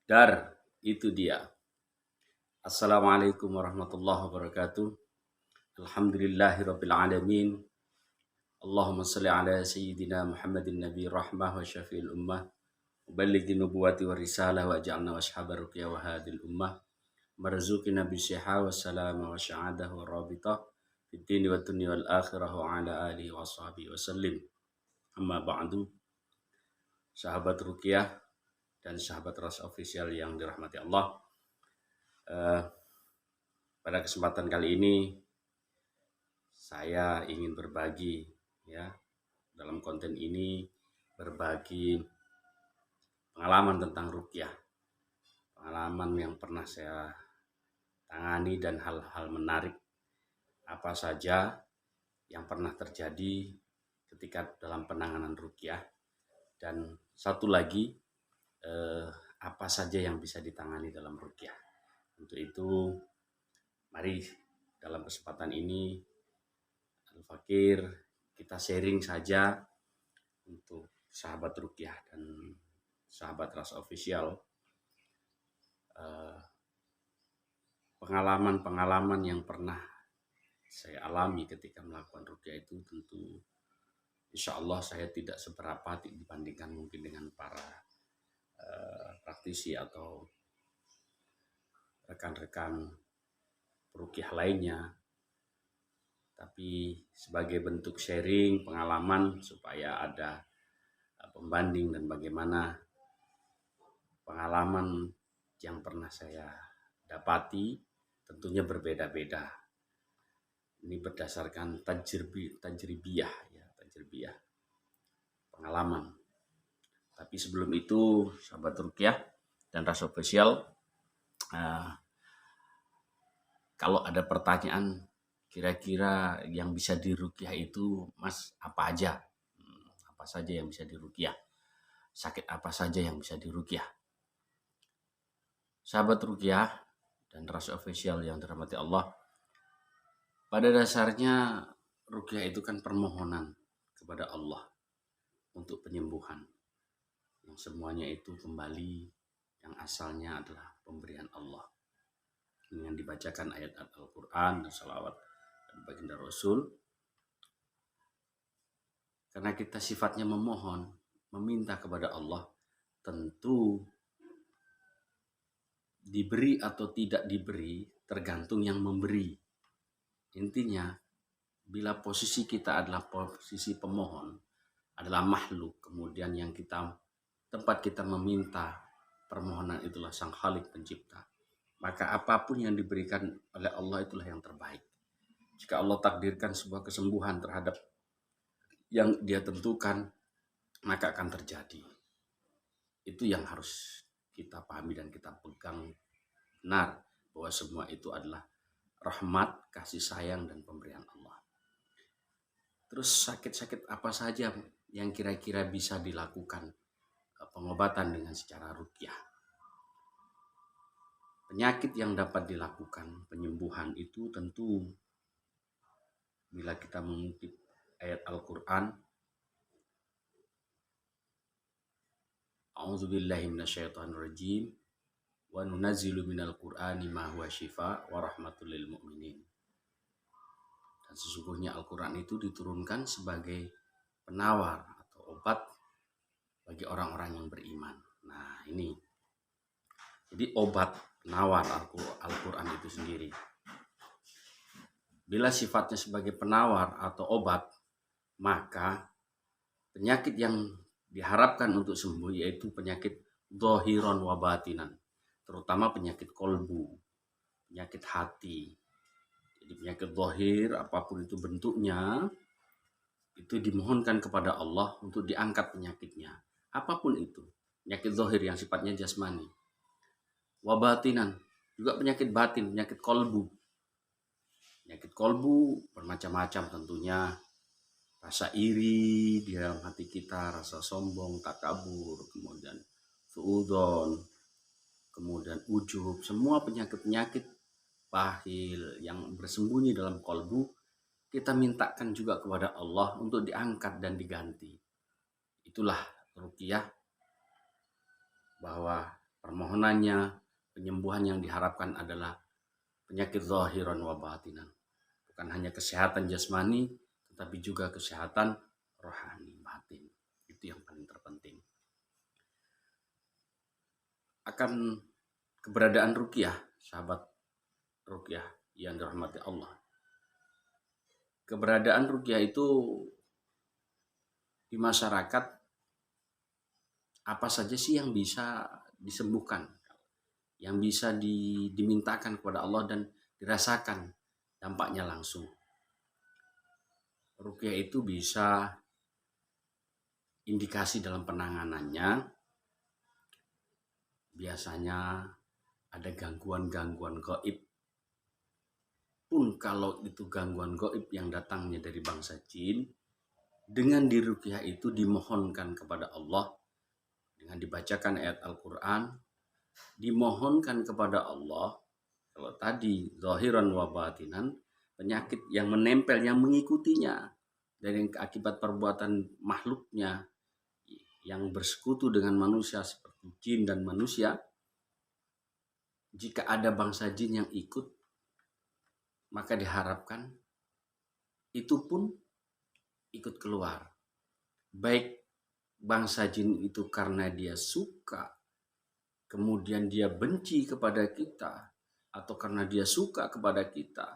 Dar, itu dia. Assalamualaikum warahmatullahi wabarakatuh. Alhamdulillahirabbil alamin. Allahumma shalli ala sayyidina Muhammadin nabi rahmah wa syafi'il ummah. Muballighi nubuwati wa risalah wa ja'alna wa ashabar ruqyah wa hadil ummah. Marzuqina bisyiha wa salama wa sya'adah wa rabitah fid dini wa dunya wal akhirah wa ala alihi wa sahbihi wa sallim. Amma ba'du. Sahabat ruqyah dan sahabat ras official yang dirahmati Allah. Eh, Pada kesempatan kali ini saya ingin berbagi ya dalam konten ini, berbagi pengalaman tentang ruqyah, pengalaman yang pernah saya tangani dan hal-hal menarik apa saja yang pernah terjadi ketika dalam penanganan ruqyah, dan satu lagi apa saja yang bisa ditangani dalam ruqyah. Untuk itu mari dalam kesempatan ini Al-Fakir kita sharing saja untuk sahabat ruqyah dan sahabat ras official pengalaman-pengalaman yang pernah saya alami ketika melakukan ruqyah itu. Tentu insya Allah saya tidak seberapa dibandingkan mungkin dengan para praktisi atau rekan-rekan ruqyah lainnya, tapi sebagai bentuk sharing pengalaman supaya ada pembanding dan bagaimana pengalaman yang pernah saya dapati tentunya berbeda-beda. Ini berdasarkan tajribiyah pengalaman. Tapi sebelum itu sahabat ruqyah dan ras official, kalau ada pertanyaan kira-kira yang bisa diruqyah itu Mas apa aja? Apa saja yang bisa diruqyah? Sakit apa saja yang bisa diruqyah? Sahabat ruqyah dan ras official yang dirahmati Allah, pada dasarnya ruqyah itu kan permohonan kepada Allah untuk penyembuhan, yang semuanya itu kembali yang asalnya adalah pemberian Allah. Dengan dibacakan ayat Al-Quran dan salawat dan baginda Rasul, karena kita sifatnya memohon, meminta kepada Allah, tentu diberi atau tidak diberi tergantung yang memberi. Intinya, bila posisi kita adalah posisi pemohon, adalah makhluk, kemudian yang tempat kita meminta permohonan itulah Sang Khalik pencipta, maka apapun yang diberikan oleh Allah itulah yang terbaik. Jika Allah takdirkan sebuah kesembuhan terhadap yang Dia tentukan, maka akan terjadi. Itu yang harus kita pahami dan kita pegang benar, bahwa semua itu adalah rahmat, kasih sayang, dan pemberian Allah. Terus sakit-sakit apa saja yang kira-kira bisa dilakukan pengobatan dengan secara ruqyah? Penyakit yang dapat dilakukan penyembuhan itu tentu bila kita mengutip ayat Al-Quran, A'udzubillahi minasyaitonirrajim, wa nunazzilu minal Qur'ani ma huwa syifa wa rahmatul lil mu'minin. Dan sesungguhnya Al-Quran itu diturunkan sebagai penawar atau obat bagi orang-orang yang beriman. Nah ini, jadi obat penawar Al-Quran itu sendiri. Bila sifatnya sebagai penawar atau obat, maka penyakit yang diharapkan untuk sembuh yaitu penyakit dhahiran wa batinan, terutama penyakit kolbu, penyakit hati. Jadi penyakit dhahir apapun itu bentuknya, itu dimohonkan kepada Allah untuk diangkat penyakitnya. Apapun itu, penyakit dhahir yang sifatnya jasmani. Wa batinan, juga penyakit batin, penyakit kolbu. Penyakit kolbu bermacam-macam tentunya. Rasa iri di dalam hati kita, rasa sombong, takabur, kemudian suudzon, kemudian ujub, semua penyakit-penyakit bahil yang bersembunyi dalam kolbu, kita mintakan juga kepada Allah untuk diangkat dan diganti. Itulah ruqyah, bahwa permohonannya, penyembuhan yang diharapkan adalah penyakit zahiran wa batinan. Bukan hanya kesehatan jasmani, tetapi juga kesehatan rohani, batin. Itu yang paling terpenting. Akan keberadaan ruqyah, sahabat ruqyah yang dirahmati Allah. Keberadaan ruqyah itu di masyarakat, apa saja sih yang bisa disembuhkan, yang bisa dimintakan kepada Allah dan dirasakan dampaknya langsung. Ruqyah itu bisa indikasi dalam penanganannya, biasanya ada gangguan-gangguan gaib. Pun kalau itu gangguan gaib yang datangnya dari bangsa jin, dengan diruqyah itu dimohonkan kepada Allah, dengan dibacakan ayat Al-Quran, dimohonkan kepada Allah. Kalau tadi zahiran wa batinan, penyakit yang menempel, yang mengikutinya dari akibat perbuatan makhluknya yang bersekutu dengan manusia seperti jin dan manusia, jika ada bangsa jin yang ikut, maka diharapkan itu pun ikut keluar. Baik bangsa jin itu karena dia suka, kemudian dia benci kepada kita, atau karena dia suka kepada kita,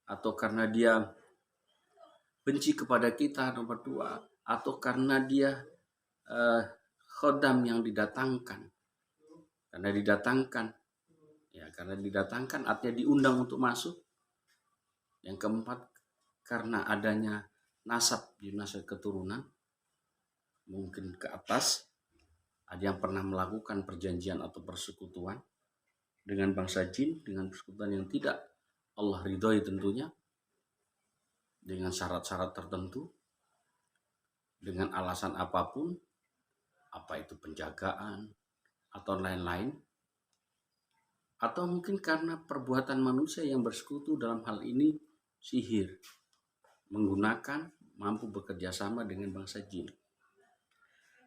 atau karena dia benci kepada kita, nomor dua, atau karena dia khodam yang didatangkan. Karena didatangkan artinya diundang untuk masuk. Yang keempat, karena adanya nasab keturunan, mungkin ke atas ada yang pernah melakukan perjanjian atau persekutuan dengan bangsa jin, dengan persekutuan yang tidak Allah ridhoi tentunya, dengan syarat-syarat tertentu, dengan alasan apapun, apa itu penjagaan atau lain-lain, atau mungkin karena perbuatan manusia yang bersekutu, dalam hal ini sihir, menggunakan, mampu bekerja sama dengan bangsa jin.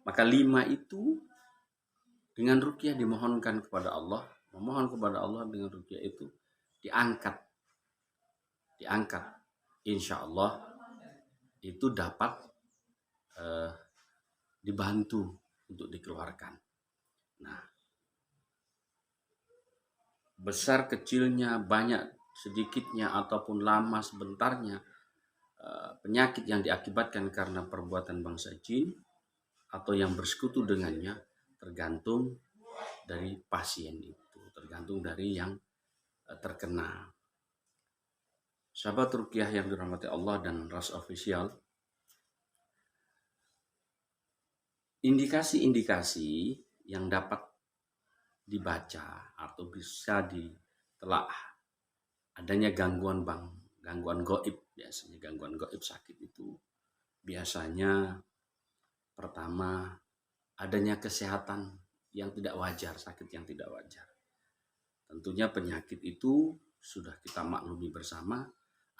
Maka 5 itu dengan ruqyah dimohonkan kepada Allah, memohon kepada Allah dengan ruqyah itu diangkat. Insya Allah itu dapat dibantu untuk dikeluarkan. Nah, besar kecilnya, banyak sedikitnya, ataupun lama sebentarnya, penyakit yang diakibatkan karena perbuatan bangsa jin atau yang bersekutu dengannya, tergantung dari pasien itu, tergantung dari yang terkena. Sahabat ruqyah yang dirahmati Allah dan Ras Official, indikasi-indikasi yang dapat dibaca atau bisa ditelaah adanya gangguan gaib, biasanya gangguan gaib sakit itu biasanya pertama adanya kesehatan yang tidak wajar, sakit yang tidak wajar. Tentunya penyakit itu sudah kita maklumi bersama,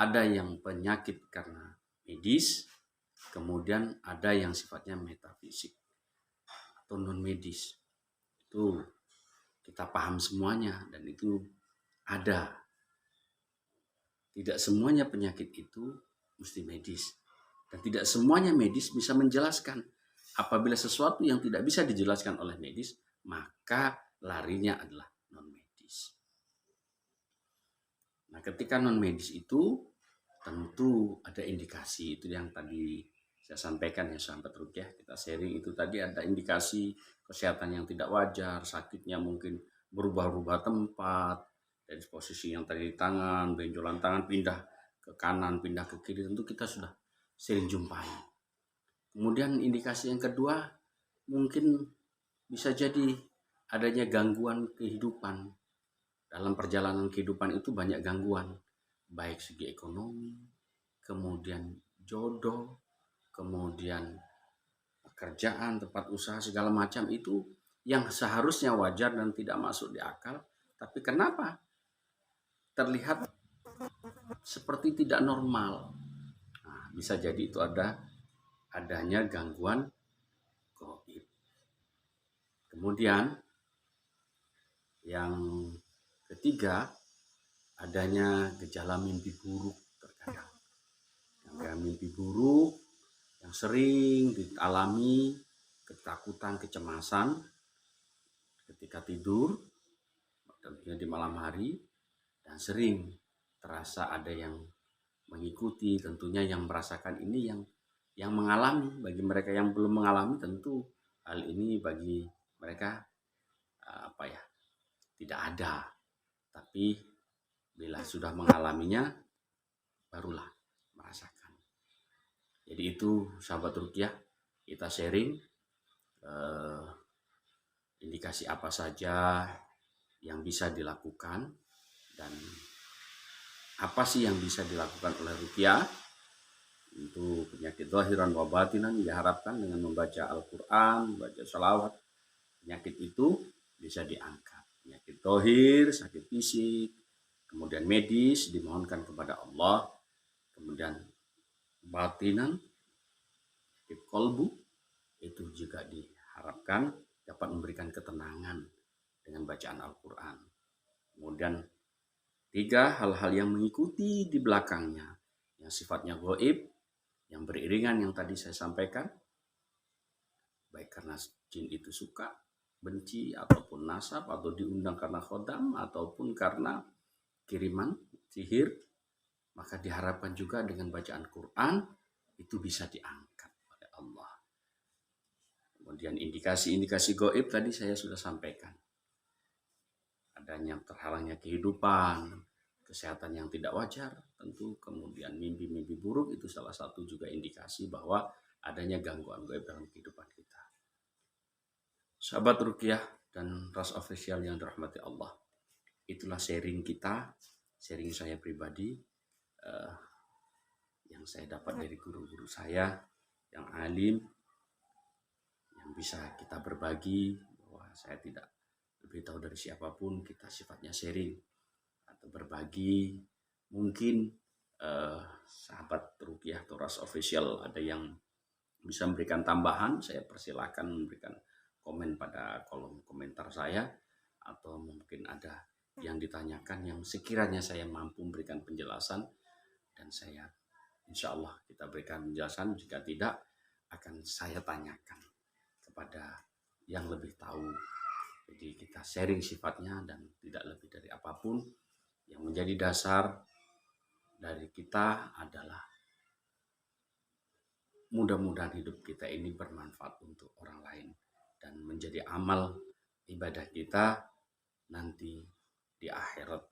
ada yang penyakit karena medis, kemudian ada yang sifatnya metafisik atau non medis. Itu kita paham semuanya, dan itu ada. Tidak semuanya penyakit itu mesti medis, dan tidak semuanya medis bisa menjelaskan. Apabila sesuatu yang tidak bisa dijelaskan oleh medis, maka larinya adalah non medis. Nah, ketika non medis itu tentu ada indikasi, itu yang tadi saya sampaikan ya sahabat ruqyah, kita sharing itu tadi, ada indikasi kesehatan yang tidak wajar, sakitnya mungkin berubah-ubah tempat, dari posisi yang tadi di tangan, benjolan tangan pindah ke kanan, pindah ke kiri, tentu kita sudah sering jumpai. Kemudian indikasi yang kedua, mungkin bisa jadi adanya gangguan kehidupan. Dalam perjalanan kehidupan itu banyak gangguan, baik segi ekonomi, kemudian jodoh, kemudian pekerjaan, tempat usaha, segala macam itu yang seharusnya wajar dan tidak masuk di akal, tapi kenapa terlihat seperti tidak normal. Nah, bisa jadi itu adanya gangguan gaib. Kemudian Yang ketiga, adanya gejala mimpi buruk terkadang. Yang mimpi buruk yang sering dialami, ketakutan, kecemasan ketika tidur, tentunya di malam hari, dan sering terasa ada yang mengikuti, tentunya yang merasakan ini yang mengalami. Bagi mereka yang belum mengalami, tentu hal ini bagi mereka apa ya, tidak ada. Tapi bila sudah mengalaminya, barulah merasakan. Jadi itu sahabat ruqyah, kita sharing indikasi apa saja yang bisa dilakukan dan apa sih yang bisa dilakukan oleh ruqyah untuk penyakit zahiran wa batinan. Diharapkan dengan membaca Al-Quran, membaca sholawat, penyakit itu bisa diangkat. Penyakit zahir, sakit fisik, kemudian medis dimohonkan kepada Allah, kemudian batinan, sakit kolbu itu juga diharapkan dapat memberikan ketenangan dengan bacaan Al-Quran. Kemudian 3 hal-hal yang mengikuti di belakangnya yang sifatnya gaib, yang beriringan yang tadi saya sampaikan, baik karena jin itu suka, benci, ataupun nasab, atau diundang karena khodam, ataupun karena kiriman sihir, maka diharapkan juga dengan bacaan Quran itu bisa diangkat oleh Allah. Kemudian indikasi-indikasi gaib tadi saya sudah sampaikan. Adanya terhalangnya kehidupan, kesehatan yang tidak wajar, tentu kemudian mimpi-mimpi buruk itu salah satu juga indikasi bahwa adanya gangguan gaib dalam kehidupan kita. Sahabat ruqyah dan Ras Official yang dirahmati Allah, itulah sharing kita, sharing saya pribadi yang saya dapat dari guru-guru saya yang alim, yang bisa kita berbagi, bahwa saya tidak lebih tahu dari siapapun, kita sifatnya sharing atau berbagi. Mungkin sahabat ruqyah atau Ras Official ada yang bisa memberikan tambahan, saya persilakan memberikan komen pada kolom komentar saya, atau mungkin ada yang ditanyakan yang sekiranya saya mampu memberikan penjelasan, dan saya insya Allah kita berikan penjelasan. Jika tidak, akan saya tanyakan kepada yang lebih tahu. Jadi kita sharing sifatnya dan tidak lebih dari apapun. Yang menjadi dasar dari kita adalah mudah-mudahan hidup kita ini bermanfaat untuk orang lain dan menjadi amal ibadah kita nanti di akhirat,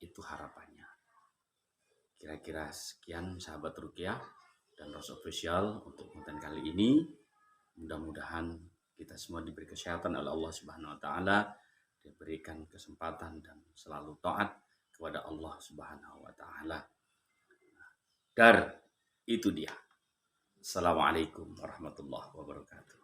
itu harapannya. Kira-kira sekian sahabat ruqyah dan Ras Official untuk konten kali ini. Mudah-mudahan kita semua diberi kesehatan oleh Allah Subhanahu wa taala, diberikan kesempatan dan selalu taat kepada Allah Subhanahu wa taala. Dan itu dia. Assalamualaikum warahmatullahi wabarakatuh.